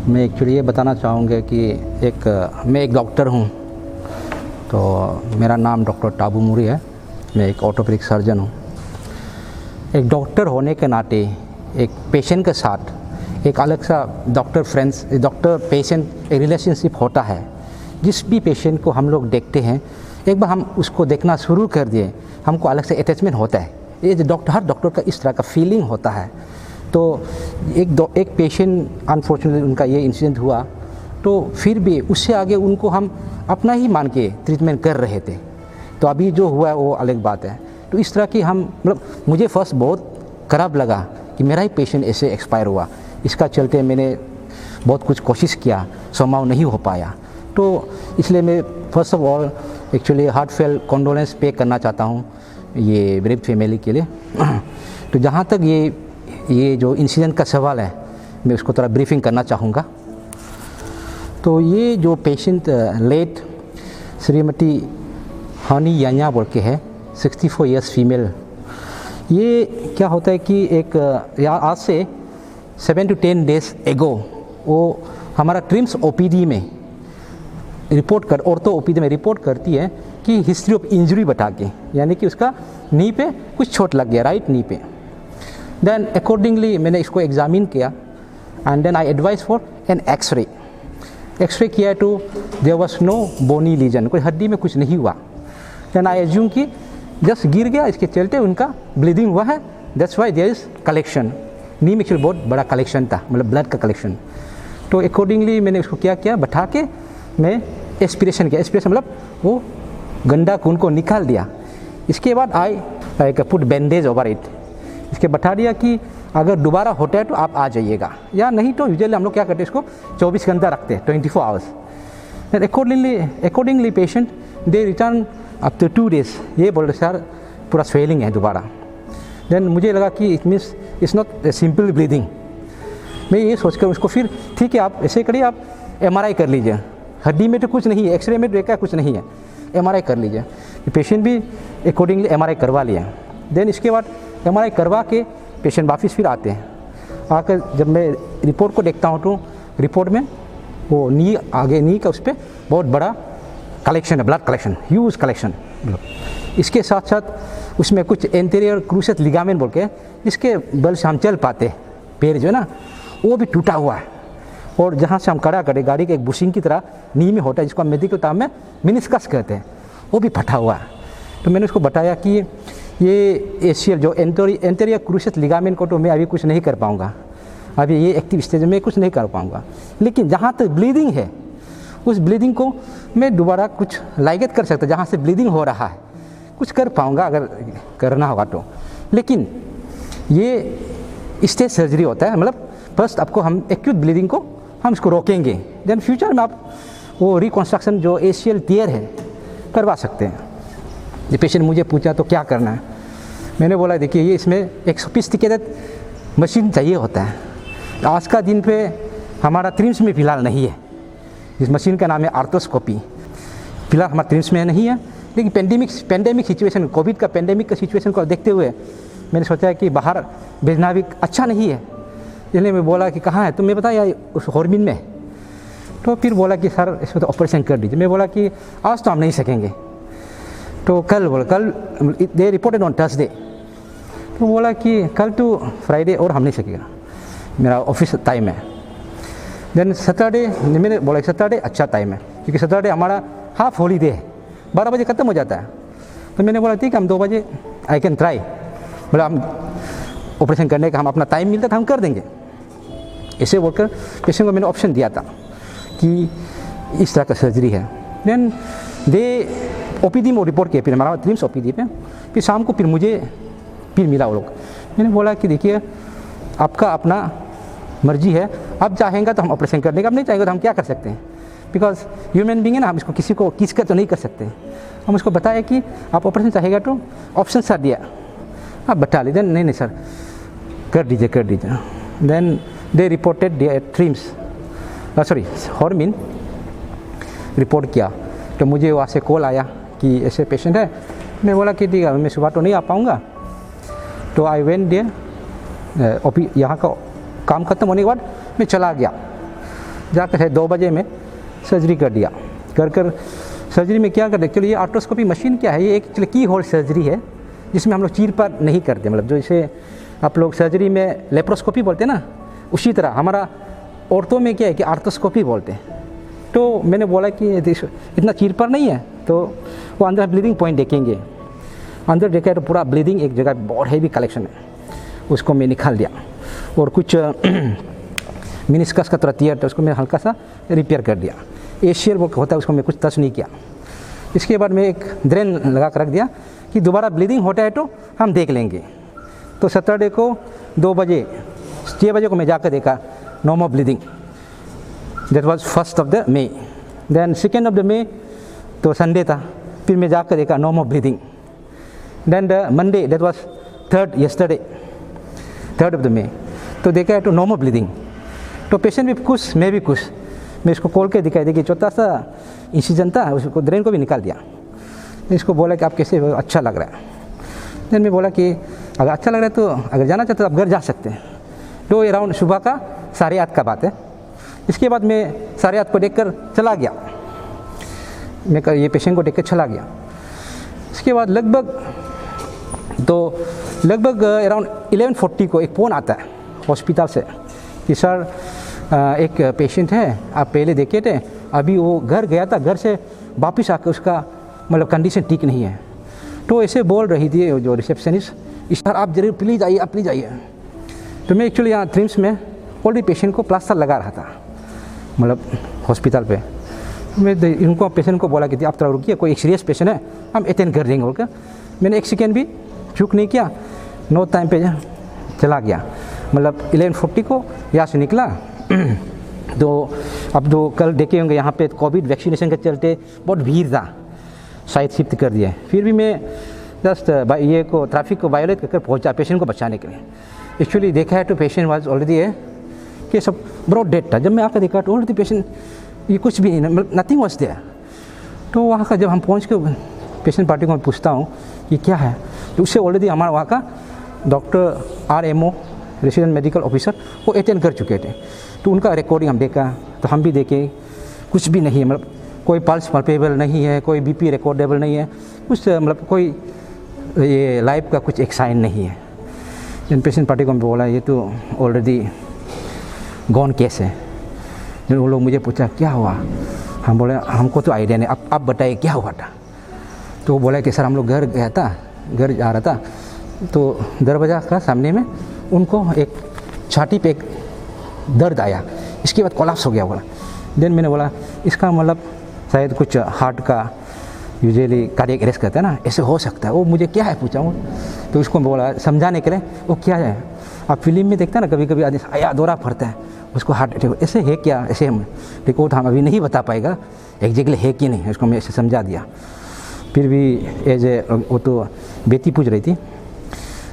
मैं एक्चुअली ये बताना चाहूँगा कि मैं एक डॉक्टर हूँ। तो मेरा नाम डॉक्टर टाबू मुरी है। मैं एक ऑर्थोपेडिक सर्जन हूँ। एक डॉक्टर होने के नाते एक पेशेंट के साथ एक अलग सा डॉक्टर पेशेंट एक रिलेशनशिप होता है। जिस भी पेशेंट को हम लोग देखते हैं, एक बार हम उसको देखना शुरू कर दिए, हमको अलग से अटैचमेंट होता है। ये हर डॉक्टर का इस तरह का फीलिंग होता है। तो एक पेशेंट अनफॉर्चुनेटली उनका ये इंसिडेंट हुआ, तो फिर भी उससे आगे उनको हम अपना ही मान के ट्रीटमेंट कर रहे थे। तो अभी जो हुआ है वो अलग बात है। तो इस तरह की मुझे फर्स्ट बहुत खराब लगा कि मेरा ही पेशेंट ऐसे एक्सपायर हुआ। इसका चलते मैंने बहुत कुछ कोशिश किया, समाव नहीं हो पाया। तो इसलिए मैं first of all actually heartfelt condolence पे करना चाहता हूँ ये मेरी फैमिली के लिए। तो जहाँ तक ये जो इंसिडेंट का सवाल है, मैं उसको थोड़ा ब्रीफिंग करना चाहूँगा। तो ये जो पेशेंट लेट श्रीमती हनी यान्या बोल के है, 64 ईयर्स फीमेल। ये क्या होता है कि आज से 7 to 10 डेज एगो वो हमारा ट्रिम्स ओपीडी में ऑर्थो ओपीडी में रिपोर्ट करती है कि हिस्ट्री ऑफ इंजरी बता के, यानी कि उसका नी पे कुछ चोट लग गया, राइट नी पे। देन अकॉर्डिंगली मैंने इसको एग्जामिन किया and then I advise for an x ray किया तो there was no bony lesion, कोई हड्डी में कुछ नहीं हुआ। देन आई एज्यूम कि जस्ट गिर गया, इसके चलते उनका ब्लीडिंग हुआ है, that's why there is collection. Knee में एक्चुअली बहुत बड़ा कलेक्शन था, मतलब ब्लड का कलेक्शन। तो अकॉर्डिंगली मैंने उसको क्या किया, बैठा के मैं एस्पिरेशन किया। एस्पिरेशन मतलब वो गंदा खून को निकाल दिया। इसके बाद I put bandage over it. इसके बता दिया कि अगर दोबारा होता है तो आप आ जाइएगा, या नहीं तो यूजुअली हम लोग क्या करते हैं, इसको 24 घंटा रखते हैं, 24 आवर्स। अकॉर्डिंगली पेशेंट दे रिटर्न आफ्टर 2 डेज। ये बोल रहे सर पूरा स्वेलिंग है दोबारा। देन मुझे लगा कि it means it's not simple bleeding. मैं ये सोचकर उसको फिर ठीक है आप ऐसे करिए, आप MRI कर लीजिए, हड्डी में तो कुछ नहीं है, एक्सरे में देखा कुछ नहीं है, MRI कर लीजिए। पेशेंट भी अकॉर्डिंगली MRI करवा लिया। देन इसके बाद MRI करवा के पेशेंट वापस फिर आते हैं। आकर जब मैं रिपोर्ट को देखता हूँ तो रिपोर्ट में वो नी का उस पर बहुत बड़ा कलेक्शन है, ब्लड कलेक्शन, ह्यूज कलेक्शन। इसके साथ साथ उसमें कुछ एंटीरियर क्रूसेट लिगामेंट बोल के, जिसके बल से हम चल पाते, पैर जो है ना, वो भी टूटा हुआ है। और जहाँ से हम खड़ा करें गाड़ी के एक बुशिंग की तरह नी में होता है, जिसको हम मेडिकल टर्म में मिनिस्कस कहते हैं, वो भी फटा हुआ है। तो मैंने उसको बताया कि ये ACL जो एंटीरियर क्रूसेट लिगामेंट को तो मैं अभी कुछ नहीं कर पाऊँगा, अभी ये एक्टिव स्टेज में कुछ नहीं कर पाऊँगा, लेकिन जहाँ तक ब्लीडिंग है उस ब्लीडिंग को मैं दोबारा कुछ लाइगेट कर सकता, जहाँ से ब्लीडिंग हो रहा है कुछ कर पाऊँगा अगर करना होगा तो। लेकिन ये स्टेज सर्जरी होता है, मतलब फर्स्ट आपको हम एक्यूट ब्लीडिंग को हम इसको रोकेंगे, देन फ्यूचर में आप वो रिकॉन्स्ट्रक्शन जो ACL टियर है करवा सकते हैं। ये पेशेंट मुझे पूछा तो क्या करना है, मैंने बोला देखिए ये इसमें एक सोफिस्टिकेटेड मशीन चाहिए होता है। आज का दिन पे हमारा ट्रिम्स में फ़िलहाल नहीं है। इस मशीन का नाम है आर्थ्रोस्कोपी। फिलहाल हमारा ट्रिम्स में नहीं है, लेकिन पेंडेमिक सिचुएशन, कोविड का पेंडेमिक का सिचुएशन को देखते हुए मैंने सोचा कि बाहर भेजना भी अच्छा नहीं है। इसलिए मैं बोला कि कहाँ है, तो मैं बताया उस हॉर्मिन में। तो फिर बोला कि सर इसमें तो ऑपरेशन कर दीजिए। मैं बोला कि आज तो हम नहीं सकेंगे, तो कल दे रिपोर्टेड ऑन थर्सडे। तो बोला कि कल टू फ्राइडे और हम नहीं सकेगा, मेरा ऑफिस टाइम है। देन सैटरडे, मैंने बोला सैटरडे अच्छा टाइम है, क्योंकि सैटरडे हमारा हाफ हॉलीडे है, 12 बजे ख़त्म हो जाता है। तो मैंने बोला ठीक है हम 2 बजे आई कैन ट्राई, बोला हम ऑपरेशन करने का हम अपना टाइम मिलता था हम कर देंगे। ऐसे बोलकर पेशेंट को मैंने ऑप्शन दिया था कि इस तरह का सर्जरी है। देन दे OPD में रिपोर्ट किया, फिर हमारा ट्रिम्स OPD पे। फिर शाम को फिर मिला वो लोग। मैंने बोला कि देखिए आपका अपना मर्जी है, आप चाहेंगे तो हम ऑपरेशन कर देंगे, आप नहीं चाहेंगे तो हम क्या कर सकते हैं, बिकॉज ह्यूमन बीइंग है ना, हम इसको किसी को किस कर तो नहीं कर सकते। हम उसको बताया कि आप ऑपरेशन चाहेगा तो ऑप्शन सर दिया, आप बता लीजिए। नहीं सर कर दीजिए। Then they reported trims hormone report किया। तो मुझे वहाँ से कॉल आया कि ऐसे पेशेंट है। मैं बोला कि ठीक है मैं सुबह तो नहीं आ पाऊँगा। तो आई वेंट देयर, यहाँ का काम खत्म होने के बाद मैं चला गया। जाकर 2 बजे में सर्जरी कर दिया। कर सर्जरी में क्या करते, एक्चुअली ये आर्ट्रोस्कोपी मशीन क्या है, ये एक एक्चुअली की होल सर्जरी है जिसमें हम लोग चीर पर नहीं करते, मतलब जो इसे आप लोग सर्जरी में लेप्रोस्कोपी बोलते हैं ना, उसी तरह हमारा औरतों में क्या है कि आर्थोस्कोपी बोलते हैं। तो मैंने बोला कि इतना चीर पर नहीं है, तो वो अंदर ब्लीडिंग पॉइंट देखेंगे, अंदर देखा तो पूरा ब्लीडिंग एक जगह बहुत हैवी कलेक्शन है, उसको मैं निकाल दिया। और कुछ मिनिस्कस का थोड़ा टियर था, उसको मैं हल्का सा रिपेयर कर दिया। एशियल वो होता है उसको मैं कुछ टच नहीं किया। इसके बाद मैं एक ड्रेन लगा कर रख दिया कि दोबारा ब्लीडिंग होता है तो हम देख लेंगे। तो सैटरडे को 2 बजे 6 बजे को मैं जाकर देखा, no more bleeding. That was 1 of the May. Then 2 of the May तो संडे था, फिर मैं जाकर देखा, no more bleeding. Then the Monday that was 3rd yesterday 3rd of the May, तो देखा है तो नो मोर ब्लीडिंग। तो पेशेंट भी खुश, मैं भी खुश। मैं इसको खोल के दिखाई देखिए, छोटा सा इंसिजन था, उसको ड्रेन को भी निकाल दिया। इसको बोला कि आप कैसे हो, अच्छा लग रहा है। देन मैं बोला कि अगर अच्छा लग रहा है तो अगर जाना चाहते हो तो आप घर जा सकते हैं। तो अराउंड सुबह का 8:30 का बात है। इसके बाद मैं 8:30 को देखकर चला गया, मैं ये पेशेंट को देखकर चला गया। इसके बाद लगभग अराउंड 11:40 को एक फ़ोन आता है हॉस्पिटल से कि सर एक पेशेंट है, आप पहले देखे थे, अभी वो घर गया था, घर से वापस आकर उसका मतलब कंडीशन ठीक नहीं है। तो ऐसे बोल रही थी जो रिसेप्शनिस्ट, सर आप जरूर प्लीज़ आइए, आप प्लीज़ आइए। तो मैं एक्चुअली यहाँ ट्रिम्स में ऑलरेडी पेशेंट को प्लास्टर लगा रहा था, मतलब हॉस्पिटल पे। मैं इनको पेशेंट को बोला कि आप थोड़ा रुकिए, कोई एक सीरियस पेशेंट है, हम अटेंड कर देंगे बोलकर। मैंने 1 सेकेंड भी चूक नहीं किया, नो टाइम पे चला गया। मतलब 11:40 को यहाँ से निकला। तो अब जो कल देखे होंगे यहाँ पे कोविड वैक्सीनेशन के चलते बहुत भीड़ था, शायद शिफ्ट कर दिया। फिर भी मैं जस्ट ये को ट्रैफिक को वायोलेट करके पहुँचा पेशेंट को बचाने के लिए। एक्चुअली देखा है तो पेशेंट वाज ऑलरेडी है कि सब ब्रॉड डेड था। जब मैं आकर देखा तो ऑलरेडी पेशेंट ये कुछ भी नहीं, नथिंग वाज देयर। तो वहाँ का जब हम पहुँच के पेशेंट पार्टी को मैं पूछता हूँ कि क्या है, तो उससे ऑलरेडी हमारा वहाँ का doctor RMO resident medical officer वो अटेंड कर चुके थे। तो उनका रिकॉर्डिंग हम देखा, तो हम भी देखे, कुछ भी नहीं है, मतलब कोई पल्स पल्पेबल नहीं है, कोई BP रिकॉर्डेबल नहीं है, कुछ मतलब कोई ये लाइफ का कुछ एक साइन नहीं है। जिन पेशेंट पार्टी को मैं बोला ये तो ऑलरेडी गॉन केस है। जब वो लोग मुझे पूछा क्या हुआ, हम बोले हमको तो आइडिया नहीं, आप बताइए क्या हुआ था। तो वो बोला कि सर हम लोग घर गया था, घर जा रहा था, तो दरवाज़ा का सामने में उनको एक छाती पे एक दर्द आया, इसके बाद कोलैप्स हो गया बोला। देन मैंने बोला इसका मतलब शायद कुछ हार्ट का यूजुअली कार्डियक अरेस्ट करता है ना, ऐसे हो सकता है। वो मुझे क्या है पूछा हूँ, तो उसको बोला समझाने के लिए, वो क्या है, आप फिल्म में देखते हैं ना कभी कभी आदमी आया दौरा पड़ता है, उसको हार्ट अटैक, ऐसे है क्या, ऐसे हम देखो तो हम अभी नहीं बता पाएगा एग्जैक्टली है कि नहीं, उसको मैं ऐसे समझा दिया। फिर भी एज ए वो तो बेटी पूछ रही थी,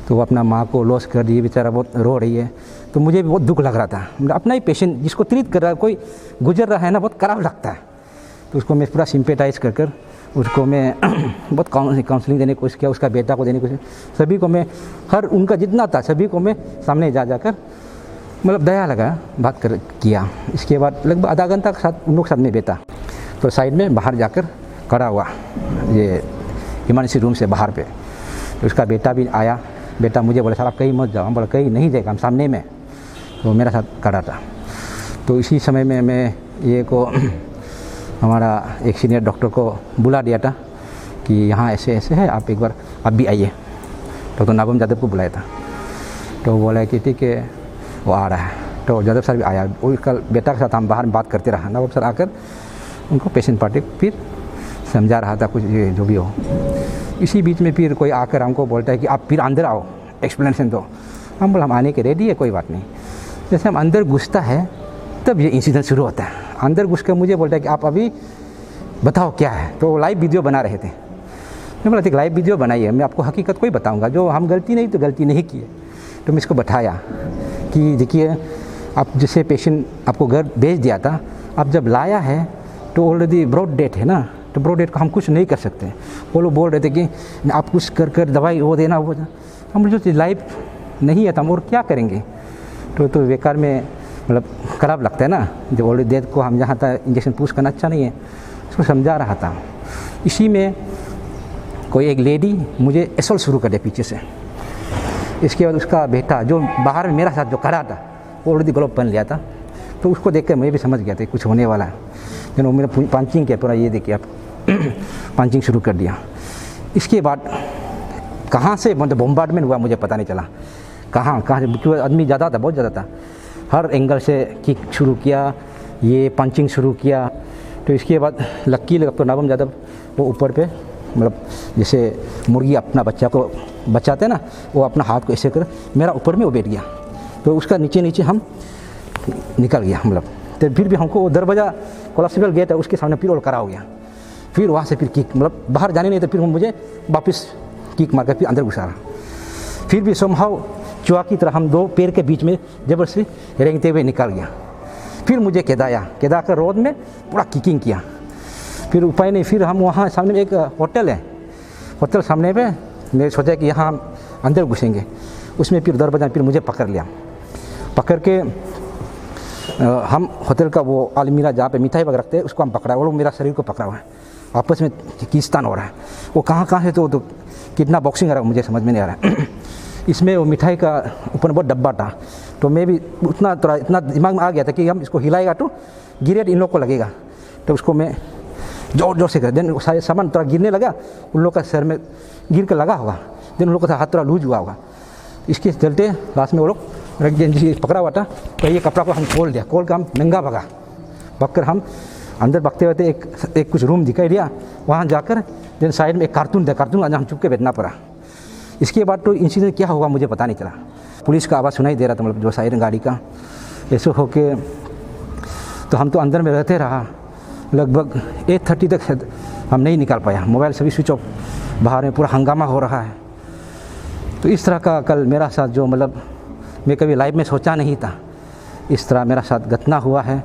तो वो अपना माँ को लॉस कर दी, बेचारा बहुत रो रही है। तो मुझे भी बहुत दुख लग रहा था, मतलब अपना ही पेशेंट जिसको ट्रीट कर रहा है, कोई गुजर रहा है ना, बहुत खराब लगता है। तो उसको मैं पूरा सिंपेटाइज कर कर उसको मैं बहुत काउंसलिंग देने की कोशिश किया, उसका बेटा को देने की कोशिश, सभी को मैं हर उनका जितना था सभी को मैं सामने जा जाकर मतलब दया लगा बात कर किया। इसके बाद लगभग आधा घंटा के साथ उन लोग साथ में बैठा, तो साइड में बाहर जाकर खड़ा हुआ ये इमरजेंसी रूम से बाहर पे। तो उसका बेटा भी आया, बेटा मुझे बोला सर आप कहीं मत जाओ, हम बोला कहीं नहीं जाएगा, हम सामने में। तो मेरा साथ खड़ा था। तो इसी समय में मैं ये को हमारा एक सीनियर डॉक्टर को बुला दिया था कि यहाँ ऐसे ऐसे है, आप एक बार आप भी आइए। तो नागम यादव को बुलाया था, तो बोला कि ठीक है वो आ रहा है। तो यादव सर भी आया, वो कल बेटा के साथ हम बाहर बात करते रहा। नागम सर आकर उनको पेशेंट पार्टी फिर समझा रहा था कुछ ये जो भी हो। इसी बीच में फिर कोई आकर हमको बोलता है कि आप फिर अंदर आओ, एक्सप्लेनेशन दो। हम बोला हम आने के रेडी है, कोई बात नहीं। जैसे हम अंदर घुसता है तब ये इंसिडेंट शुरू होता है। अंदर घुस कर मुझे बोलता है कि आप अभी बताओ क्या है। तो लाइव वीडियो बना रहे थे। मैं बोला ठीक लाइव वीडियो बनाइए, मैं आपको हकीकत कोई बताऊंगा, जो हम गलती नहीं तो गलती नहीं की है। तो मैं इसको बताया कि देखिए आप जैसे पेशेंट आपको घर भेज दिया था, आप जब लाया है तो ऑलरेडी ब्रॉड डेथ है ना, तो ब्रॉड डेथ को हम कुछ नहीं कर सकते। वो लोग बोल रहे थे कि आप कुछ कर कर दवाई वो देना वो, हम जो लाइव नहीं है तो हम और क्या करेंगे। तो बेकार में मतलब खराब लगता है ना, जब ऑलरेडी डेथ को हम जहाँ था इंजेक्शन पुश करना अच्छा नहीं है, उसको समझा रहा था। इसी में कोई एक लेडी मुझे असॉल्ट शुरू कर दिया पीछे से। इसके बाद उसका बेटा जो बाहर में मेरा साथ जो खड़ा था वो ऑलरेडी ग्लोव पहन लिया था, तो उसको देख कर मैं भी समझ गया था कुछ होने वाला है। लेकिन वो मेरा पंचिंग किया पूरा, ये देखिए आप पंचिंग शुरू कर दिया। इसके बाद कहाँ से मतलब बॉम्बार्डमेंट हुआ मुझे पता नहीं चला, कहाँ से, क्योंकि आदमी ज़्यादा था, बहुत ज़्यादा था। हर एंगल से किक शुरू किया, ये पंचिंग शुरू किया। तो इसके बाद लक्की डॉक्टर नाबम यादव वो ऊपर पे मतलब जैसे मुर्गी अपना बच्चा को बचाते हैं ना, वो अपना हाथ को ऐसे कर मेरा ऊपर में वो बैठ गया, तो उसका नीचे हम निकल गया मतलब। तो फिर भी हमको वो दरवाज़ा कोलाप्सिबल गेट है उसके सामने फिर और करा हो गया। फिर वहाँ से फिर किक मतलब बाहर जाने नहीं, तो फिर मुझे वापस किक मार कर फिर अंदर घुसा रहा। फिर भी समहाउ चुहा की तरह हम दो पैर के बीच में जबरदस्ती रेंगते हुए निकल गया। फिर मुझे केदा कर रोड में पूरा किकिंग किया। फिर उपाय नहीं, फिर हम वहाँ सामने में एक होटल है, होटल सामने पे मैं सोचा कि यहाँ हम अंदर घुसेंगे। उसमें फिर दरवाजा फिर मुझे पकड़ लिया, पकड़ के हम होटल का वो अलमीरा जहाँ पे मिठाई वगैरह रखते हैं उसको हम पकड़ा, वो लोग मेरा शरीर को पकड़ा हुआ है, आपस में खींचतान हो रहा है। वो कहाँ से तो कितना बॉक्सिंग आ रहा है मुझे समझ में नहीं आ रहा है। इसमें वो मिठाई का ऊपर बहुत डब्बा था, तो मैं भी इतना दिमाग में आ गया था कि हम इसको हिलाएगा तो गिरे इन लोग को लगेगा, तो उसको मैं जोर से कर देन सारे सामान थोड़ा गिरने लगा, उन लोग का सर में गिर कर लगा होगा, देन उन लोग का हाथ थोड़ा लूज हुआ होगा। इसके चलते लास्ट में वो लोग पकड़ा हुआ था, तो ये कपड़ा को हम खोल दिया, खोल कर हम नंगा भाग कर हम अंदर भागते हुए एक कुछ रूम दिखाई दिया, वहाँ जाकर देन साइड में एक कार्टून हम चुप के बैठना पड़ा। इसके बाद तो इंसिडेंट क्या होगा मुझे पता नहीं चला। पुलिस का आवाज़ सुनाई दे रहा था, मतलब जो साइरन गाड़ी का ऐसे होके, तो हम तो अंदर में रहते रहा। लगभग 8:30 तक हम नहीं निकाल पाया, मोबाइल सभी स्विच ऑफ, बाहर में पूरा हंगामा हो रहा है। तो इस तरह का कल मेरा साथ जो मतलब मैं कभी लाइफ में सोचा नहीं था इस तरह मेरा साथ घटना हुआ है।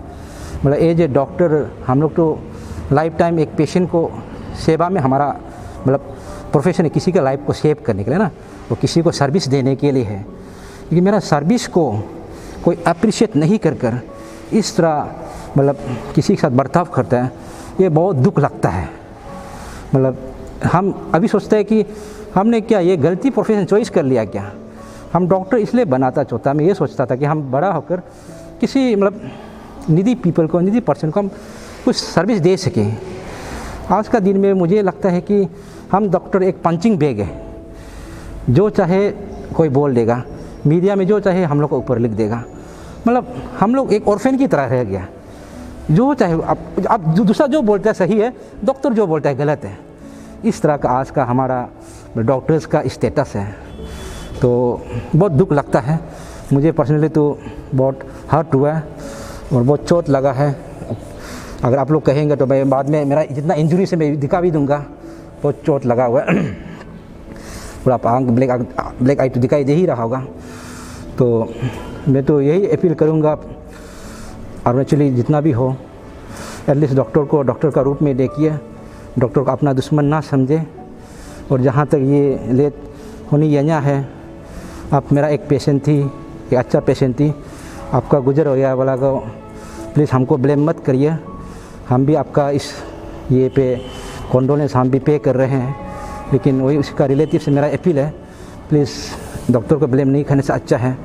मतलब एज ए डॉक्टर हम लोग तो लाइफ टाइम एक पेशेंट को सेवा में हमारा मतलब प्रोफेशन है, किसी का लाइफ को सेव करने के लिए ना, वो किसी को सर्विस देने के लिए है। लेकिन मेरा सर्विस को कोई अप्रिशिएट नहीं कर इस तरह मतलब किसी के साथ बर्ताव करता है, ये बहुत दुख लगता है। मतलब हम अभी सोचते हैं कि हमने क्या ये गलती प्रोफेशन चॉइस कर लिया क्या। हम डॉक्टर इसलिए बनाता चाहता, मैं ये सोचता था कि हम बड़ा होकर किसी मतलब निडी पीपल को, निडी पर्सन को हम कुछ सर्विस दे सकें। आज का दिन में मुझे लगता है कि हम डॉक्टर एक पंचिंग बैग है, जो चाहे कोई बोल देगा, मीडिया में जो चाहे हम लोग को ऊपर लिख देगा। मतलब हम लोग एक ऑर्फेन की तरह रह गया, जो चाहे अब दूसरा जो बोलता है सही है, डॉक्टर जो बोलता है गलत है। इस तरह का आज का हमारा डॉक्टर्स का स्टेटस है, तो बहुत दुख लगता है मुझे पर्सनली, तो बहुत हर्ट हुआ है और बहुत चोट लगा है। अगर आप लोग कहेंगे तो मैं बाद में मेरा जितना इंजरी से मैं दिखा भी दूंगा, बहुत चोट लगा हुआ है। पूरा आंख ब्लैक आई तो दिखाई दे ही रहा होगा। तो मैं तो यही अपील करूँगा, अरुणाचली जितना भी हो, एटलीस्ट डॉक्टर को डॉक्टर का रूप में देखिए, डॉक्टर को अपना दुश्मन ना समझे। और जहाँ तक ये लेट होनी यहाँ है, आप मेरा एक पेशेंट थी, एक अच्छा पेशेंट थी, आपका गुजर हो गया वाला को प्लीज़ हमको ब्लेम मत करिए। हम भी आपका इस ये पे कॉन्डोलेंस हम भी पे कर रहे हैं, लेकिन वही उसका रिलेटिव से मेरा अपील है, प्लीज़ डॉक्टर को ब्लेम नहीं करने से अच्छा है।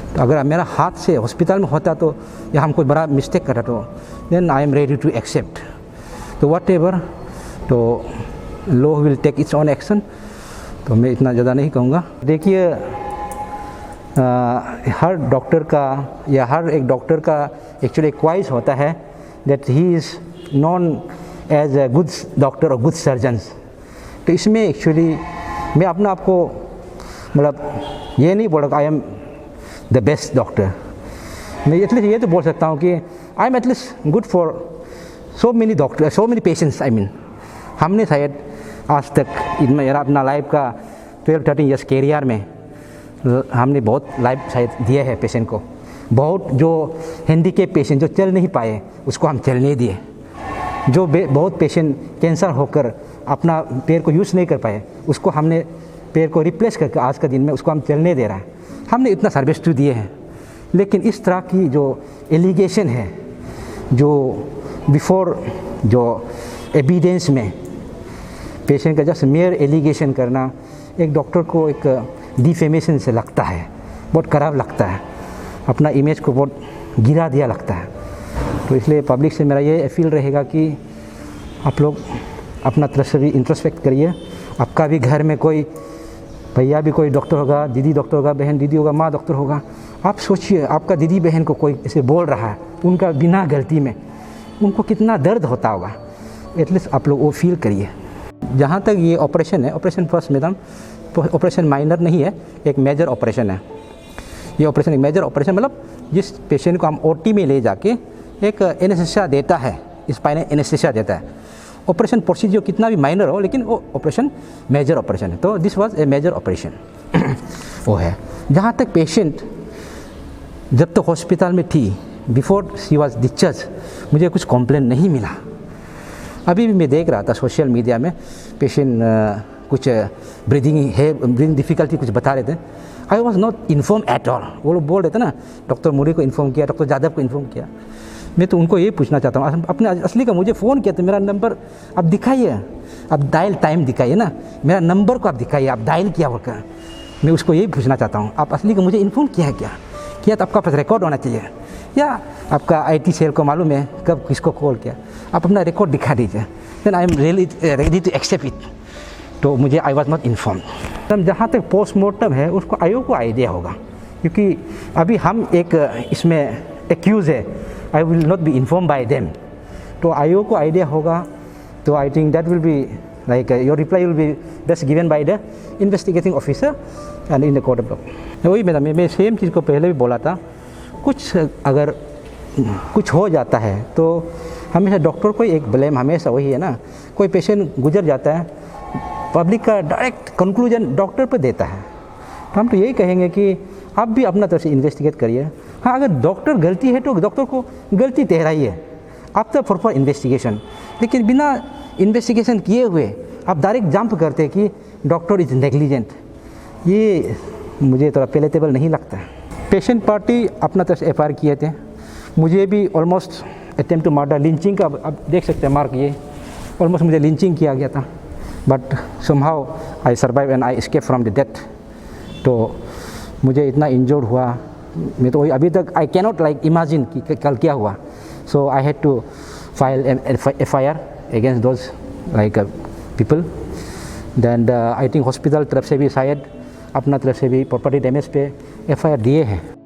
तो अगर मेरा हाथ से हॉस्पिटल में होता तो या हम कोई बड़ा मिस्टेक करा तो then I am ready to accept, तो वट एवर, तो law will take its own action. तो मैं इतना ज़्यादा नहीं कहूँगा। देखिए हर डॉक्टर का या हर एक डॉक्टर का एक्चुअली एक ख्वाहिश होता है that he is known as a good doctor और गुड सर्जन्स। तो इसमें एक्चुअली मैं अपना आपको मतलब ये नहीं बोल रहा I am the best doctor, मैं एटलीस्ट ये तो बोल सकता हूँ कि I am at least good for so many doctor, so many patients. I mean हमने शायद आज तक इनमें मेरा अपना लाइफ का 12-13 ईयर्स कैरियर में हमने बहुत लाइफ शायद दिए है पेशेंट को। बहुत जो हैंडीकैप पेशेंट जो चल नहीं पाए उसको हम चलने दिए, जो बहुत पेशेंट कैंसर होकर अपना पैर को यूज़ नहीं कर पाए उसको हमने पैर को रिप्लेस करके आज का दिन में उसको हम चलने दे रहा है। हमने इतना सर्विस तो दिए हैं, लेकिन इस तरह की जो एलिगेशन है, जो बिफोर जो एविडेंस में पेशेंट का जस्ट मेयर एलिगेशन करना एक डॉक्टर को एक डिफेमेशन से लगता है, बहुत खराब लगता है, अपना इमेज को बहुत गिरा दिया लगता है। तो इसलिए पब्लिक से मेरा ये अपील रहेगा कि आप लोग अपना तरफ से भी इंट्रोस्पेक्ट करिए। आपका भी घर में कोई भैया भी कोई डॉक्टर होगा, दीदी डॉक्टर होगा, बहन दीदी होगा, माँ डॉक्टर होगा। आप सोचिए आपका दीदी बहन को कोई ऐसे बोल रहा है उनका बिना गलती में, उनको कितना दर्द होता होगा। एटलीस्ट आप लोग वो फील करिए। जहाँ तक ये ऑपरेशन है, operation first madam, operation minor नहीं है, एक मेजर ऑपरेशन है। ये ऑपरेशन एक मेजर ऑपरेशन मतलब जिस पेशेंट को हम ओटी में ले जाके एक एनेस्थीसिया देता है, स्पाइनल एनेस्थीसिया देता है। ऑपरेशन प्रोसीजर कितना भी माइनर हो, लेकिन वो ऑपरेशन मेजर ऑपरेशन है। तो this was a major operation वो है। जहाँ तक पेशेंट जब तक हॉस्पिटल में थी, बिफोर शी वाज डिस्चार्ज, मुझे कुछ कंप्लेन नहीं मिला। अभी भी मैं देख रहा था सोशल मीडिया में पेशेंट कुछ ब्रीदिंग डिफ़िकल्टी कुछ बता रहे थे। I was not inform at all. वो लोग बोल रहे थे ना, डॉक्टर मुरी को इन्फॉर्म किया, डॉक्टर यादव को इन्फॉर्म किया। मैं तो उनको ये पूछना चाहता हूँ, अपने असली का मुझे फ़ोन किया तो मेरा नंबर आप दिखाइए, आप डायल टाइम दिखाइए ना, मेरा नंबर को आप दिखाइए, आप डायल किया बोलकर। मैं उसको यही पूछना चाहता हूँ, आप असली का मुझे इन्फॉर्म किया है क्या तो आपका पास रिकॉर्ड होना चाहिए, या आपका IT सेल को मालूम है कब किसको कॉल किया, आप अपना रिकॉर्ड दिखा दीजिए। Then I am really ready to accept it. तो मुझे आई वॉज नॉट इन्फॉर्म। जहाँ तक पोस्टमार्टम है उसको आयोग को आइडिया होगा, क्योंकि अभी हम एक इसमें एक्यूज़ है, I will not be inform bye them. तो आयोग को आइडिया होगा, तो I think that will be like your reply will be best given by the investigating officer and in the court of law. वही मैं same चीज़ को पहले भी बोला था, कुछ अगर कुछ हो जाता है तो हमेशा डॉक्टर को एक ब्लेम हमेशा वही है ना। कोई पेशेंट गुजर जाता है, पब्लिक का डायरेक्ट कंक्लूजन डॉक्टर पर देता है। तो हम तो यही कहेंगे कि आप भी अपना तरफ से इन्वेस्टिगेट करिए। हाँ, अगर डॉक्टर गलती है तो डॉक्टर को गलती ठहराइए, आप तो प्रॉपर इन्वेस्टिगेशन। लेकिन बिना इन्वेस्टिगेशन किए हुए आप डायरेक्ट जंप करते हैं कि डॉक्टर इज़ नेग्लिजेंट, ये मुझे थोड़ा पेलेटेबल नहीं लगता। पेशेंट पार्टी अपना तरफ से FIR किए थे। मुझे भी almost attempt to murder, lynching का आप देख सकते हैं मार्क, ये ऑलमोस्ट मुझे लिंचिंग किया गया था, but somehow I survive and I escape from the death. तो मुझे इतना इंजर्ड हुआ, मैं तो अभी तक आई कैनॉट लाइक इमेजिन कि कल क्या हुआ। So I had to file an FIR against those like people. Then I think hospital तरफ से भी शायद अपना तरफ से भी प्रॉपर्टी डैमेज पे FIR दिए हैं।